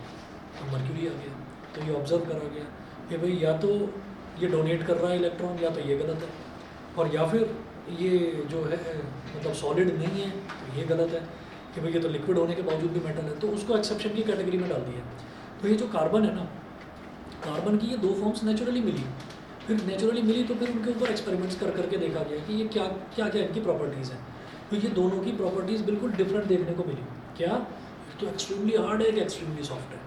अब मर्क्यूरी आ गया, तो ये ऑब्जर्व करा गया कि भाई या तो ये डोनेट कर रहा है इलेक्ट्रॉन, या तो ये गलत है, और या फिर ये जो है मतलब सॉलिड नहीं है, तो ये गलत है, कि भाई ये तो लिक्विड होने के बावजूद भी मेटल है, तो उसको एक्सेप्शन की कैटेगरी में डाल दिया। तो ये जो कार्बन है ना, कार्बन की ये दो फॉर्म्स नेचुरली मिली। फिर नेचुरली मिली तो फिर उनके ऊपर एक्सपेरिमेंट्स कर करके देखा गया कि ये क्या क्या क्या इनकी प्रॉपर्टीज़ हैं। तो ये दोनों की प्रॉपर्टीज़ बिल्कुल डिफरेंट देखने को मिली। क्या? एक तो एक्सट्रीमली हार्ड है, एक एक्सट्रीमली सॉफ्ट है।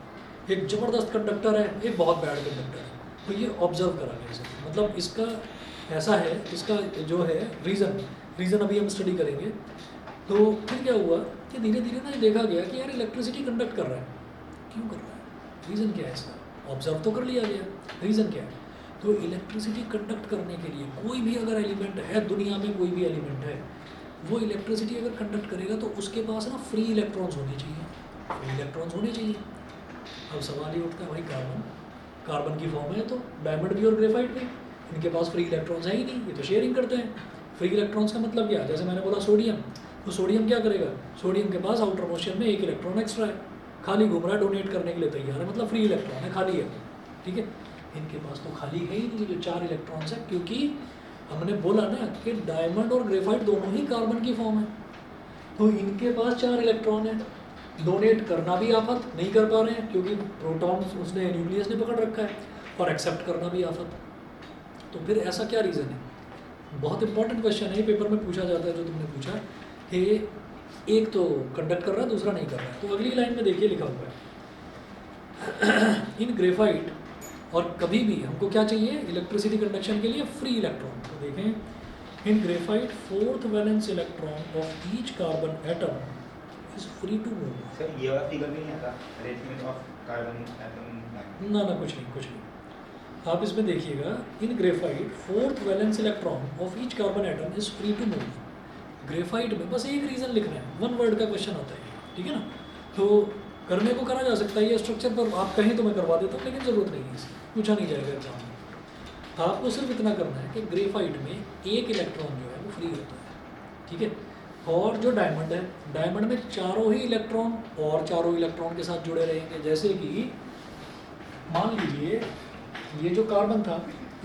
एक ज़बरदस्त कंडक्टर है, एक बहुत बैड कंडक्टर है। तो ये ऑब्जर्व करा गया इसे, मतलब इसका ऐसा है, इसका जो है रीज़न अभी हम स्टडी करेंगे। तो फिर क्या हुआ कि धीरे धीरे ना ये देखा गया कि यार इलेक्ट्रिसिटी कंडक्ट कर रहा है, क्यों कर रहा है, रीज़न क्या है इसका, ऑब्जर्व तो कर लिया गया, रीज़न क्या है। तो इलेक्ट्रिसिटी कंडक्ट करने के लिए कोई भी अगर एलिमेंट है दुनिया में, कोई भी एलिमेंट है, वो इलेक्ट्रिसिटी अगर कंडक्ट करेगा तो उसके पास ना फ्री इलेक्ट्रॉन्स होने चाहिए, फ्री इलेक्ट्रॉन्स होने चाहिए। अब सवाल ये उठता है भाई कार्बन की फॉर्म है तो डायमंड भी और ग्रेफाइट भी, इनके पास फ्री इलेक्ट्रॉन्स है ही नहीं, ये तो शेयरिंग करते हैं। फ्री इलेक्ट्रॉन्स का मतलब क्या है, जैसे मैंने बोला सोडियम, तो सोडियम क्या करेगा, सोडियम के पास आउटर मोशन में एक इलेक्ट्रॉन एक्स्ट्रा है, खाली घूम रहा है, डोनेट करने के लिए तैयार है, मतलब फ्री इलेक्ट्रॉन है, खाली है, ठीक है। इनके पास तो खाली है ही नहीं, जो 4 इलेक्ट्रॉन्स है, क्योंकि हमने बोला ना कि डायमंड और ग्रेफाइट दोनों ही कार्बन की फॉर्म है, तो इनके पास 4 इलेक्ट्रॉन है। डोनेट करना भी आफत, नहीं कर पा रहे हैं क्योंकि प्रोटॉन उसने न्यूक्लियस ने पकड़ रखा है, और एक्सेप्ट करना भी आफत। तो फिर ऐसा क्या रीज़न है, बहुत इंपॉर्टेंट क्वेश्चन है, पेपर में पूछा जाता है जो तुमने पूछा कि एक तो कंडक्ट कर रहा है, दूसरा नहीं कर रहा है। तो अगली लाइन में देखिए लिखा हुआ है इन ग्रेफाइट, और कभी भी हमको क्या चाहिए इलेक्ट्रिसिटी कंडक्शन के लिए, फ्री इलेक्ट्रॉन। तो देखें in graphite 4th valence electron of each carbon atom is free to move. Sir ये वाला फिगर भी नहीं आता अरेंजमेंट ऑफ कार्बन एटम? ना कुछ नहीं। आप इसमें देखिएगा in graphite 4th valence electron of each carbon atom is free to move. Graphite में बस एक रीज़न लिखना है, 1 वर्ड का क्वेश्चन आता है, ठीक है ना। तो करने को करा जा सकता है, ये स्ट्रक्चर पर आप कहें तो मैं करवा देता हूँ, लेकिन ज़रूरत नहीं है, इसकी पूछा नहीं जाएगा एग्जाम में। आपको सिर्फ इतना करना है कि ग्रेफाइट में एक इलेक्ट्रॉन जो है वो फ्री होता है, ठीक है। और जो डायमंड है, डायमंड में चारों ही इलेक्ट्रॉन और चारों इलेक्ट्रॉन के साथ जुड़े रहेंगे। जैसे कि मान लीजिए ये जो कार्बन था,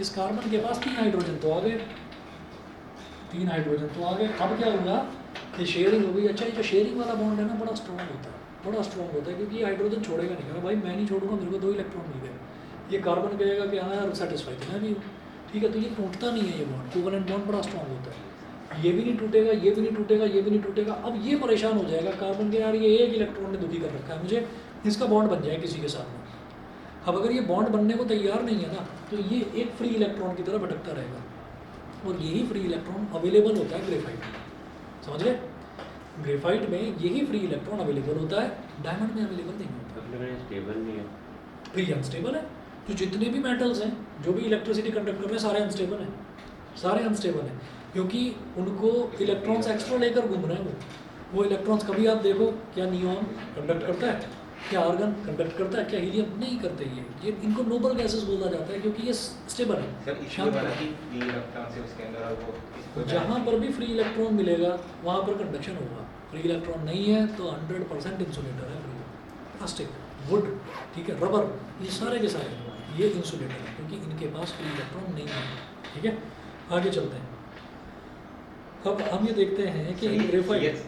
इस कार्बन के पास 3 हाइड्रोजन तो आ गए, 3 हाइड्रोजन तो आ गए। अब क्या होगा कि शेयरिंग हो गई। अच्छा, ये जो शेयरिंग वाला बॉन्ड है ना, बड़ा स्ट्रॉन्ग होता है, बड़ा स्ट्रॉन्ग होता है, क्योंकि ये हाइड्रोजन छोड़ेगा नहीं, कहेगा भाई मैं नहीं छोड़ूंगा, मेरे को 2 इलेक्ट्रॉन मिल गए। ये कार्बन कहेगा कि हाँ यार सेटिस्फाई तो मैं भी हूँ, ठीक है। तो ये टूटता नहीं है, ये बॉन्ड कोवलेंट बॉन्ड बड़ा स्ट्रॉन्ग होता है, ये भी नहीं टूटेगा, ये भी नहीं टूटेगा, ये भी नहीं टूटेगा। अब ये परेशान हो जाएगा कार्बन के, यार ये एक इलेक्ट्रॉन ने दुखी कर रखा है मुझे, इसका बॉन्ड बन जाए किसी के साथ में। अब अगर ये बॉन्ड बनने को तैयार नहीं है ना, तो ये एक फ्री इलेक्ट्रॉन की तरह भटकता रहेगा, और यही फ्री इलेक्ट्रॉन अवेलेबल होता है ग्रेफाइट में, समझ गए। ग्रेफाइट में यही फ्री इलेक्ट्रॉन अवेलेबल होता है, डायमंड में अवेलेबल नहीं होता। मतलब स्टेबल नहीं है, फ्री अनस्टेबल है। तो जितने भी मेटल्स हैं जो भी इलेक्ट्रिसिटी कंडक्ट कर रहे हैं, सारे अनस्टेबल हैं, सारे अनस्टेबल हैं, क्योंकि उनको इलेक्ट्रॉन्स एक्स्ट्रा लेकर घूम रहे हैं। वो इलेक्ट्रॉन्स कभी आप देखो, क्या नियॉन कंडक्ट करता है, क्या आर्गन कंडक्ट करता है, क्या हीलियम नहीं करते। ये इनको नोबल गैसेस बोला जाता है, क्योंकि ये स्टेबल है। सर इसमें वाला कि ये इलेक्ट्रॉन से उसके अंदर और वो इसको जहाँ पर भी फ्री इलेक्ट्रॉन मिलेगा वहाँ पर कंडक्शन होगा। फ्री इलेक्ट्रॉन नहीं है तो 100% इंसुलेटर है, प्लास्टिक, वुड, ठीक है, रबर, ये सारे के सारे ये इंसुलेटर है, क्योंकि इनके पास फ्री इलेक्ट्रॉन नहीं है, ठीक है। आगे चलते हैं। अब हम ये देखते हैं कि इन ग्रेफाइट,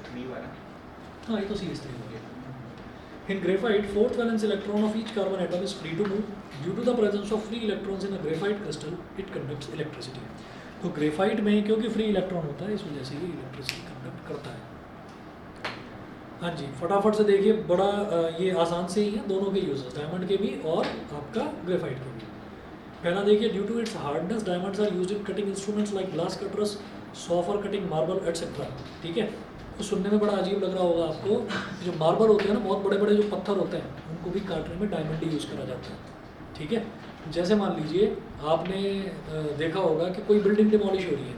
हाँ ये तो CS3 हो गया। In graphite, 4th valence electron of each carbon atom is free to move. Due to the presence of free electrons in a graphite crystal, it conducts electricity. तो ग्रेफाइट में क्योंकि फ्री इलेक्ट्रॉन होता है, इस वजह से ये इलेक्ट्रिसिटी कंडक्ट करता है। हाँ जी, फटाफट से देखिए, बड़ा ये आसान से ही है, दोनों के यूजेस, डायमंड के भी और आपका ग्रेफाइट के भी। पहला देखिए, due to its hardness diamonds are used in cutting instruments like glass cutters, saw for cutting marble etcetera, ठीक है। तो सुनने में बड़ा अजीब लग रहा होगा आपको, जो मार्बल होते हैं ना, बहुत बड़े बड़े जो पत्थर होते हैं, उनको भी काटने में डायमंड ही यूज़ करा जाता है, ठीक है। जैसे मान लीजिए आपने देखा होगा कि कोई बिल्डिंग डिमोलिश हो रही है,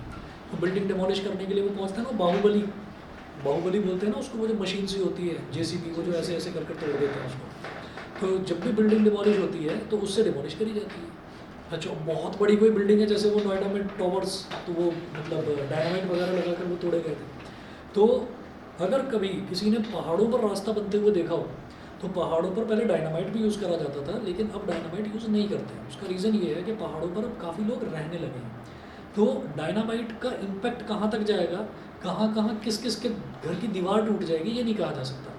तो बिल्डिंग डिमोलिश करने के लिए वो पहुंचते हैं ना, बाहुबली बोलते हैं ना उसको, वो जो मशीन सी होती है JCB, वो जो ऐसे ऐसे करके तोड़ देते हैं उसको। तो जब भी बिल्डिंग डिमोलिश होती है तो उससे डिमोलिश करी जाती है। अच्छा, बहुत बड़ी कोई बिल्डिंग है, जैसे वो नोएडा में टॉवर्स, तो वो मतलब डायनामाइट वगैरह लगा कर वो तोड़े गए थे। तो अगर कभी किसी ने पहाड़ों पर रास्ता बनते हुए देखा हो, तो पहाड़ों पर पहले डायनामाइट भी यूज़ करा जाता था, लेकिन अब डायनामाइट यूज़ नहीं करते हैं। उसका रीज़न ये है कि पहाड़ों पर अब काफ़ी लोग रहने लगे हैं, तो डायनामाइट का इम्पैक्ट कहाँ तक जाएगा, कहाँ कहाँ किस किस के घर की दीवार टूट जाएगी, ये नहीं कहा जा सकता।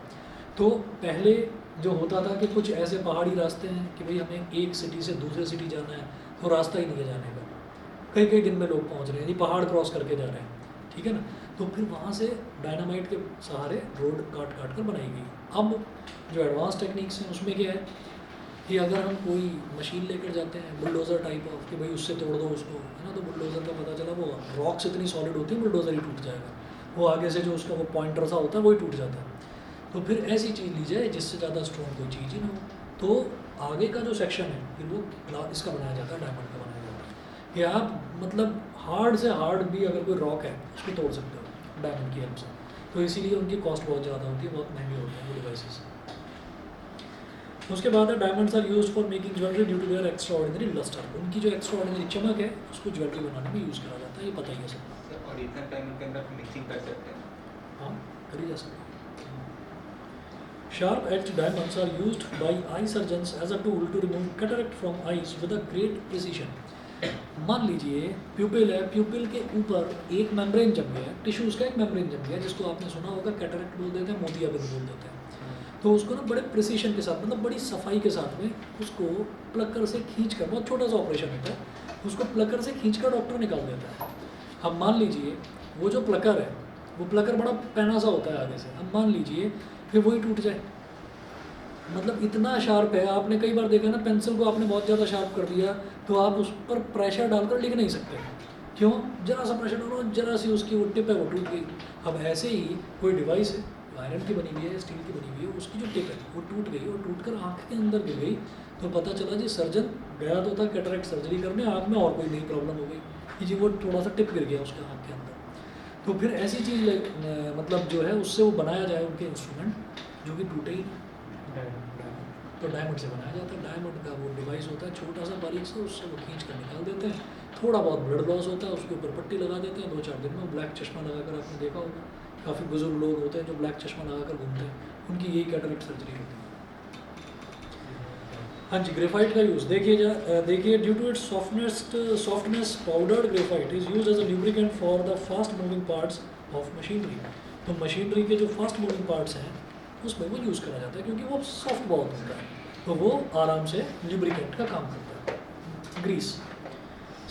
तो पहले जो होता था कि कुछ ऐसे पहाड़ी रास्ते हैं कि भाई हमें एक सिटी से दूसरे सिटी जाना है, तो रास्ता ही नहीं है जाने का, कई कई दिन में लोग पहुँच रहे हैं, ये पहाड़ क्रॉस करके जा रहे हैं, ठीक है ना। तो फिर वहाँ से डायनामाइट के सहारे रोड काट काट कर बनाई गई। अब जो एडवांस टेक्निक्स हैं उसमें क्या है कि अगर हम कोई मशीन लेकर जाते हैं बुलडोज़र टाइप ऑफ कि भाई उससे तोड़ दो उसको, है ना, तो बुलडोज़र का पता चला वो रॉक्स इतनी सॉलिड होती है बुलडोज़र ही टूट जाएगा, वो आगे से जो उसका वो पॉइंटर सा होता है वही टूट जाता है। तो फिर ऐसी चीज़ ली जाए जिससे ज़्यादा स्ट्रॉन्ग कोई चीज़ ही ना हो। तो आगे का जो सेक्शन है फिर वो इसका बनाया जाता है, डायमंड का बनाया जाता है। कि आप मतलब हार्ड से हार्ड भी अगर कोई रॉक है उसको तोड़ सकते हो डायमंड की हेल्प से। तो इसीलिए उनकी कॉस्ट बहुत ज़्यादा होती है, बहुत महंगे होते हैं वो डिवाइसेस। उसके बाद है diamonds are used for making jewellery due to their extraordinary lustre. उनकी जो एक्स्ट्रा ऑर्डिनरी चमक है उसको ज्वेलरी बनाने में यूज़ करा जाता है, ये पता ही है सबको। और इतना टाइम के अंदर मिक्सिंग कर सकते हैं। हाँ, करी जा सकती है। Sharp edged diamonds are used by eye surgeons as a tool to remove cataract from eyes with a great precision. मान लीजिए प्यूपिल है, प्यूपिल के ऊपर एक मेम्ब्रेन जम गया है, टिश्यूज़ का एक मेम्ब्रेन जम गया है जिसको आपने सुना होगा कैटरेक्ट बोल देते हैं, मोतियाबिंद बोल देते हैं। तो उसको ना बड़े प्रिसीशन के साथ, मतलब बड़ी सफाई के साथ में उसको प्लकर से खींच कर, बहुत छोटा सा ऑपरेशन होता है, उसको प्लकर से खींच कर डॉक्टर निकाल देता है। अब मान लीजिए वो जो प्लकर है वो प्लकर बड़ा पैना सा होता है आगे से, अब मान लीजिए फिर वही टूट जाए, मतलब इतना शार्प है। आपने कई बार देखा ना, पेंसिल को आपने बहुत ज़्यादा शार्प कर दिया तो आप उस पर प्रेशर डालकर लिख नहीं सकते, क्यों? जरा सा प्रेशर डालो, जरा सी उसकी वो टिप है वो टूट गई। अब ऐसे ही कोई डिवाइस है, आयरन की बनी हुई है, स्टील की बनी हुई है, उसकी जो टिप है वो टूट गई और टूट कर आँख के अंदर गिर गई, तो पता चला जी सर्जन गया तो था कैटरेक्ट सर्जरी करने, आँख में और कोई नई प्रॉब्लम हो गई कि जी वो थोड़ा सा टिप गिर गया उसके आँख के अंदर। तो फिर ऐसी चीज़ मतलब जो है उससे वो बनाया जाए उनके इंस्ट्रूमेंट जो कि टूटे ही नहीं, तो डायमंड से बनाया जाता है। डायमंड का वो डिवाइस होता है छोटा सा बारीक सा, उससे वो खींच कर निकाल देते हैं। थोड़ा बहुत ब्लड लॉस होता है, उसके ऊपर पट्टी लगा देते हैं, 2-4 दिन में ब्लैक चश्मा लगाकर आपने देखा होगा, काफ़ी बुजुर्ग लोग होते हैं जो ब्लैक चश्मा लगाकर घूमते हैं, उनकी यही कैटरेक्ट सर्जरी होती है। हाँ जी, ग्रेफाइट का यूज़ देखिए due to its softness powdered graphite is use as a lubricant for the fast moving parts of machinery. तो मशीनरी के जो फास्ट मूविंग पार्ट्स हैं उसमें वो यूज़ करा जाता है क्योंकि वो सॉफ्ट बहुत होता है, तो वो आराम से ल्यूब्रिकेंट का काम करता है, ग्रीस।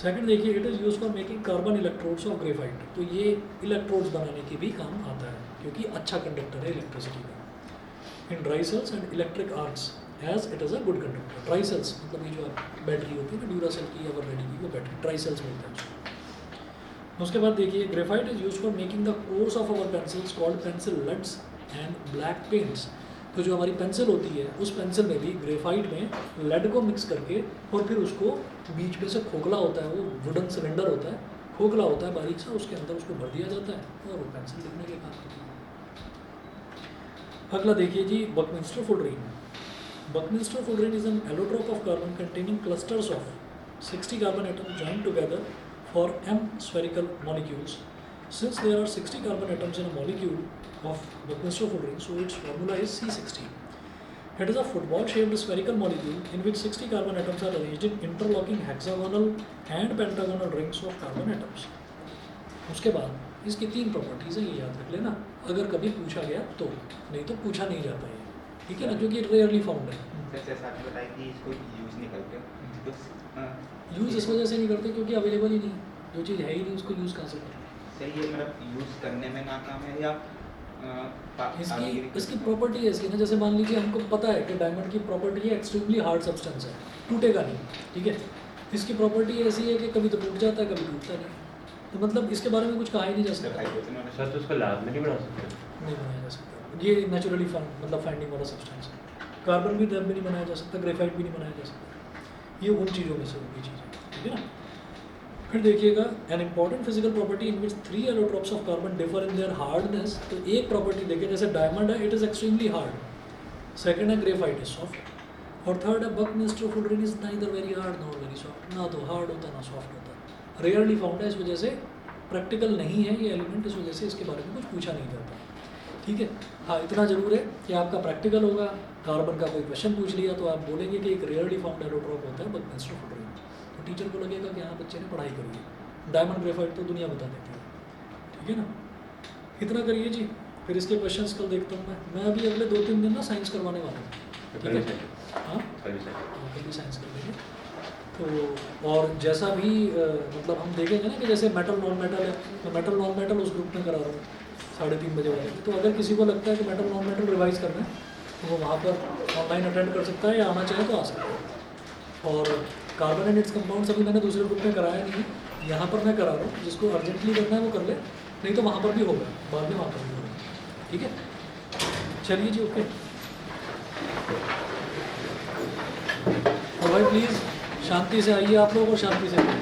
सेकंड देखिए, it is use for making carbon electrodes of graphite. तो ये इलेक्ट्रोड्स बनाने की भी काम आता है क्योंकि अच्छा कंडक्टर है इलेक्ट्रिसिटी का। In dry cells and electric arcs as it is a good conductor. Dry cells मतलब ये जो बैटरी होती है ना, ड्यूरासेल की या वर्रेडी की, वो बैटरी ड्राई सेल्स बोलते हैं उसको। उसके बाद देखिए, graphite is use for making the course of our pencils called pencil leads and black paints. तो जो हमारी पेंसिल होती है उस पेंसिल में भी ग्रेफाइट में लेड को मिक्स करके और फिर उसको बीच में से खोखला होता है, वो वुडन सिलेंडर होता है, खोखला होता है बारीक सा, उसके अंदर उसको भर दिया जाता है और वो पेंसिल लिखने के काम करती है। अगला देखिए जी, Buckminster fullerene. Buckminster fullerene is an allotrope of carbon containing clusters of 60 carbon atoms joined together for m spherical molecules. Since there are 60 carbon atoms in a molecule of Buckminster fullerene, so its formula is C60. It is a football-shaped spherical molecule in which 60 carbon atoms are arranged in interlocking hexagonal and pentagonal rings of carbon atoms. उसके बाद इसकी 3 properties हैं, ये याद रख लेना अगर कभी पूछा गया तो, नहीं तो पूछा नहीं जाता है, ठीक है ना, क्योंकि रेयरली फाउंड है। जैसे आपने बताया कि इसको यूज़ नहीं करते, तो यूज़ इस वजह से नहीं करते क्योंकि अवेलेबल ही नहीं, जो चीज़ है ही नहीं उसको यूज़ कहाँ से करें। सही है, मतलब यूज़ करने में नाकाम है या इसकी प्रॉपर्टी ऐसी है ना, जैसे मान लीजिए हमको पता है कि डायमंड की प्रॉपर्टी है एक्सट्रीमली हार्ड सब्सटेंस है, टूटेगा नहीं, ठीक है। इसकी प्रॉपर्टी ऐसी है कि कभी तो टूट जाता है, कभी टूटता नहीं, तो मतलब इसके बारे में कुछ कहा ही नहीं जा सकता, सर तो उसको लैब में नहीं बना सकते? नहीं बनाया जा सकता। ये नेचुरली मतलब फाइंडिंग वाला सब्सटेंस है। कार्बन भी लैब में नहीं बनाया जा सकता, ग्रेफाइट भी नहीं बनाया जा सकता, ये उन चीज़ों में से होगी चीज़ है, ठीक है ना। फिर देखिएगा, an important physical property in which 3 allotropes of carbon differ in their hardness. तो एक प्रॉपर्टी देखिए, जैसे डायमंड है it is extremely hard, second है ग्रेफाइट इज सॉफ्ट, और थर्ड है Buckminster fullerene is neither very hard not very soft, ना तो हार्ड होता ना सॉफ्ट होता, रेयरली फाउंड है, इस वजह से प्रैक्टिकल नहीं है ये एलिमेंट, इस वजह से इसके बारे में कुछ पूछा नहीं जाता, ठीक है। हाँ, इतना जरूर है कि आपका प्रैक्टिकल होगा, कार्बन का कोई क्वेश्चन पूछ लिया तो आप बोलेंगे कि एक रेयरली फाउंड एलोट्रोप होता है बकमिंस्टर फुलरीन, तो टीचर को लगेगा कि हाँ बच्चे ने पढ़ाई करी है। डायमंड ग्रेफाइट तो दुनिया बता देती है, ठीक है ना। इतना करिए जी, फिर इसके क्वेश्चंस कल देखता हूँ मैं अभी अगले 2-3 दिन ना साइंस करवाने वाला हूँ, ठीक है। हाँ, कल भी साइंस कर लेंगे। तो और जैसा भी मतलब हम देखेंगे ना कि जैसे मेटल नॉन मेटल है, मैं मेटल नॉन मेटल उस ग्रुप में करा रहा हूँ 3:30 बजे वाले, तो अगर किसी को लगता है कि मेटल नॉन मेटल रिवाइज करना है तो वो वहाँ पर ऑनलाइन अटेंड कर सकता है या आना चाहे तो आ सकता है। और कार्बन एंड इट्स कंपाउंड्स अभी मैंने दूसरे ग्रुप में कराया नहीं है, यहाँ पर मैं करा रहा हूँ। जिसको अर्जेंटली करना है वो कर ले, नहीं तो वहाँ पर भी होगा, बाद में वहाँ पर भी होगा। ठीक है, चलिए जी, ओके। और भाई प्लीज़ शांति से आइए आप लोग और शांति से आइए।